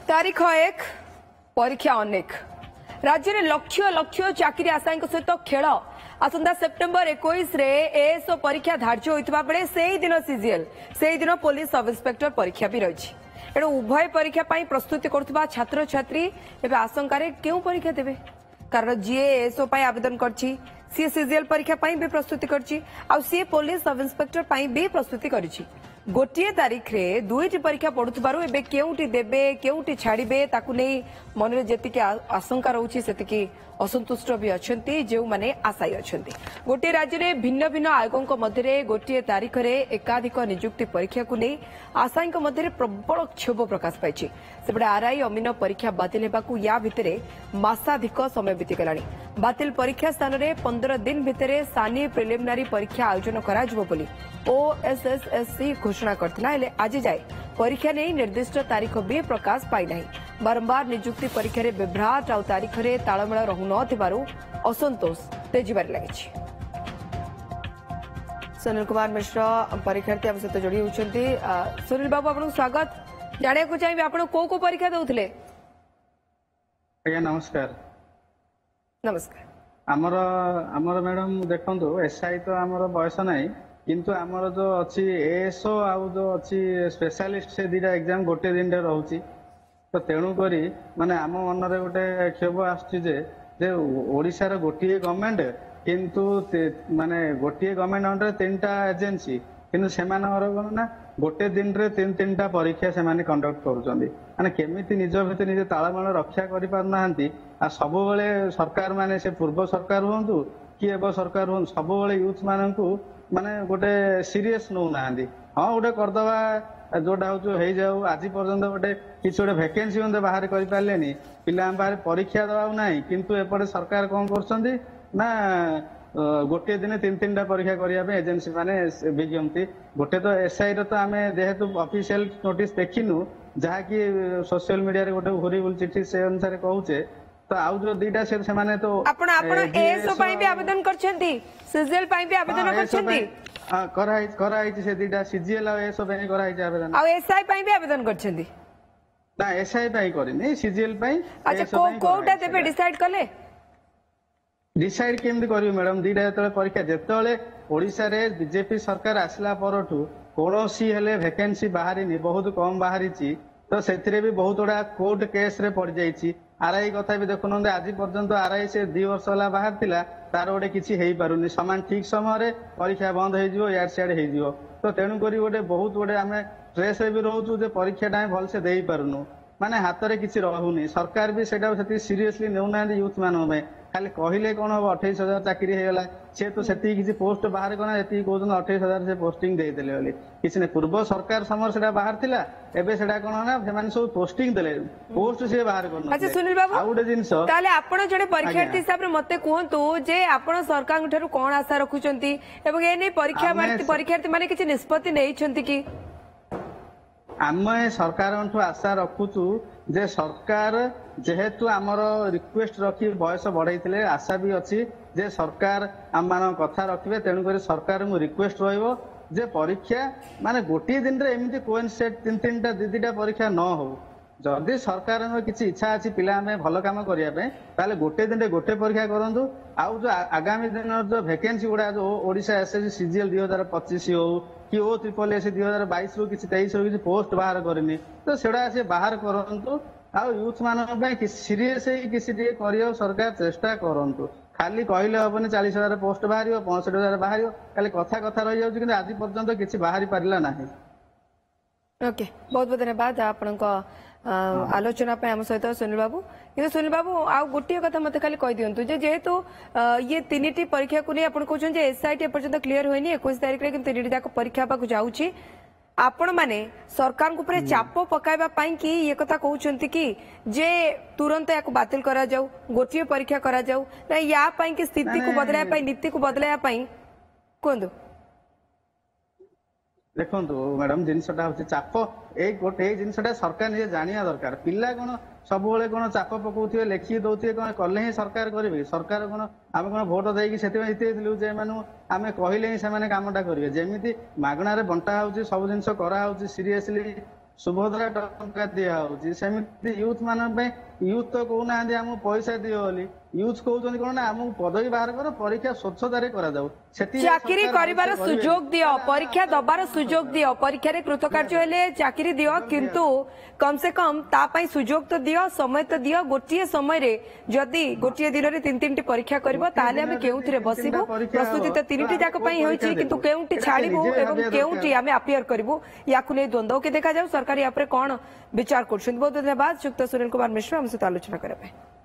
तारीख 1 परीक्षा अनेक राज्य में लक्ष लक्ष चाकरी आशायी सहित खेल आसंता सेप्टेम्बर 21 रे एएसओ परीक्षा धार्य होता बेले से ही दिन सीजीएल से दिन पुलिस सब इन्स्पेक्टर परीक्षा भी रही एणु उभय परीक्षा प्रस्तुति करुवा छात्र छात्री एवं आशंकार क्यों परीक्षा देवे कारण जी एएसओ आवेदन करछि सी सीजीएल परीक्षा भी प्रस्तुति करछि आ सी पुलिस सब इन्स्पेक्टर भी प्रस्तुति करिछि गोटे तारीख रे दुईटी परीक्षा पड़ुथिबारु एबे केउटी देबे केउटी छाड़िबे ताकु नै मनरे जेतिके आशंका रहउछि सेतिके असंतुष्ट भी अछंती जो माने आशायी अछंती गोटे राज्य रे भिन्न भिन्न आयोगों मध्य गोटे तारीख रे एकाधिक नियुक्ति परीक्षा को नहीं आशायी मध्य प्रबल क्षोभ प्रकाश पाई सेपटे आरआई अमीन परीक्षा बातिल हेबाकु या भितरे मासाधिक समय बीतीगलानी बातिल परीक्षा स्थान में 15 दिन भितर सानी प्रिलिमिनारी परीक्षा आयोजन कराजिबो बोली ओएसएसएससी घोषणा करथिला हेले आज जाए परीक्षा नहीं निर्दिष्ट तारीख भी प्रकाश पाई नहीं बारंबार नियुक्ति परीक्षा रे विभ्राट आ तारीख रे तालमेल रहु नथिबारु असंतोष तेजिबार लागिछि। सुनील कुमार मिश्र परीक्षार्थी आम सहित जोड़ी होउछंती। सुनील बाबू आपन स्वागत जाने को चाहिए आपण को परीक्षा दउथले। आज्ञा नमस्कार। नमस्कार। आमर मैडम देखंतु एसआई तो आमर बयस नाही किंतु आमर जो अच्छी एएसओ आउ जो अच्छी स्पेशलिस्ट से दीटा एग्जाम गोटे दिन रे रहउची तो तेणु करी माने आम मन रे गोटे क्षोभ आछी जे ओडिसा रो गोटे गवर्नमेंट किंतु माने गोटे गवर्नमेंट अंडर तीनटा एजेंसी किंतु सेमानर कोन ना गोटे दिन रे तीन परीक्षा सेमाने कंडक्ट करूचंदी माने केमिति निज भितर निज तालमेल रक्षा करि पारनाहांती आ सब बेले सरकार माने से पूर्व सरकार हुंतु कि एब सरकार हुंतु सब बेले यूथ माननकु माने गोटे सीरियस नौ नाहांती हाँ गोटे करदवा जोटा हो जाऊ आज पर्यंत गोटे किसी गोटे वैकेंसी मते बाहर कर पारलेनी पिला बाहर परीक्षा दवा नाही किंतु एपटे सरकार कौन करछंदी ना गोटे दिन तीन परीक्षा करने एजेंसी माने विज्ञप्ति गोटे तो एसआई रो तो आमे जेहेतु ऑफिशियल नोटिस देखिनु जहाँकि सोशल मीडिया रे गोटे होरिबल चिठी से अनुसार कहूचे तो आउ जो दीटा से माने तो आपण एएसओ भी आवेदन करछंती सीजीएल भी आवेदन करछंती कराई से दीटा सीजीएल और एएसओ पे कराई आवेदन आ एसआई भी आवेदन करछंती ना एसआई पे करनी सीजीएल पे अच्छा कोटा देबे डिसाइड कले डिसाइड केमती करियो मैडम दीटा जतले परीक्षा जतले ओडिसा रे बीजेपी सरकार आसला परठू कोनोसी हेले वैकेंसी बाहरिनी बहुत कम बाहरिची तो सेथिरे भी बहुत बड़ा कोर्ट केस रे पड़ जाईची आरआई कथा भी देखुन आज पर्यंत आरआई से 2 वर्ष होला बाहर थिला तार गोटे किसी हेई पारुनी समान ठीक समय रे परीक्षा बंद हो जिवो यार सियाड हो जिवो तो तेणु करी गोटे बहुत गोटे आमे स्ट्रेस रे भी रहउछु जे परीक्षा टाइम भल से देई पारुनु माने हाथ रे किसी रहउनी सरकार भी सेटा सेती सीरियसली नेउना यूथ मानन में खाली कहले कोन हो 28,000 चाकरी हेगला से तो सेती किसी पोस्ट बाहर कोना एती कोजन 28,000 से पोस्टिंग दे देले वाली किसी ने पूर्व सरकार समर सेटा बाहर थिला एबे सेटा कोन ना सेमान सब पोस्टिंग देले पोस्ट से बाहर कोन अच्छा सुनील बाबू आ गुटे जिंस ताले आपण जडे परीक्षार्थी हिसाब रे मते कहंतु जे आपण सरकार ठरू कोन आशा रखुचंती एवं ए नै परीक्षार्थी माने किछि निष्पत्ति नै छंती कि आम सरकार आशा रखुचु जे सरकार जेहेतु आमर रिक्वेस्ट रखी बयस बढ़ाई आशा भी अच्छी जे सरकार आम मान कथा रखिए तेणुक सरकार मु रिक्वेस्ट रहिबो जे परीक्षा माने गोटे दिन रे एमती कोइनसेट तीन दीटा परीक्षा न हो जदि सरकार किसी इच्छा अच्छी पिला भल कम करने गोटे दिन गोटे परीक्षा करूँ आउ जो आगामी दिन जो वैकेंसी गुड़ा जो ओडिशा एसएससी सीजीएल 2025 हो कि ओ ट्रिपल एस 2022 रू किसी 23 रू किसी पोस्ट बाहर करनी तो सेड़ा से बाहर करूँ आउ यूथ मान सीरीयस किसी कर सरकार चेष्टा करूँ खाली कहले हेनी 40,000 पोस्ट बाहर 65,000 बाहर खाली कथा कथा रही जाऊँ कि आज पर्यंत किसी बाहरी पारा ना। ओके बहुत बहुत धन्यवाद आपण आलोचना आम सहित सुनील बाबू कि सुनील बाबू आ गोटे कथा मत खाली कह दिंतु जेहेतु ये 3टी परीक्षा को नहीं आप कहते एसआईटी एपर्यंत क्लीयर होनी 21 तारीख में 3टी जाक परीक्षा जाऊँगी आपण माने सरकार को ऊपर चाप पकाइबा पाई कि ये कथा कहउछंती कि जे तुरंत याको बातिल करा जाऊ गोटिए परीक्षा करा जाऊ ना या पाई कि स्थिति को बदलाया पाई नीति को बदलाया पाई कोंदो देखो मैडम जिनसटा हूँ चाप गोटे जिनसटा सरकार निजे जानिया दरकार पिला कौन सब कौन चाप पकाउथिबे लेखि दउथिबे कौन कले ही सरकार करेंगे सरकार कौन आम कौन भोट देकी से जितेलु जे आम कहले ही से कामटा करेंगे जमी मागणार बंटा हो सब जिन सीरियसली सुभद्रा टंका दिया होची सेमिति यूथ मान यूथ तो कहना आमको पैसा दियो बोली यूथ कहते कौन आमको पदवी बाहर कर परीक्षा स्वच्छतार करा जाऊ चाकरी करिवार सुजोग दियो परीक्षा दबार सुजोग दियो परीक्षा रे कृतकार्य हेले चाकरी दियो किंतु कम से कम तापाई सुजोग तो दियो समय तो दियो गोटिए समय रे जदि गोटिए दिन रे तीन तीन परीक्षा करबो ताले हम केउथिरे बसिबो प्रस्तुति तो तीनटी जाक पई होईची किंतु केउटी छाड़िबो एवं केउटी हम अपियर करबो याकु नै द्वंद्व के देखा जाऊ सरकार या पर कोन विचार करछन बहुत धन्यवाद युक्त सुनील कुमार मिश्र हमसे आलोचना करबे।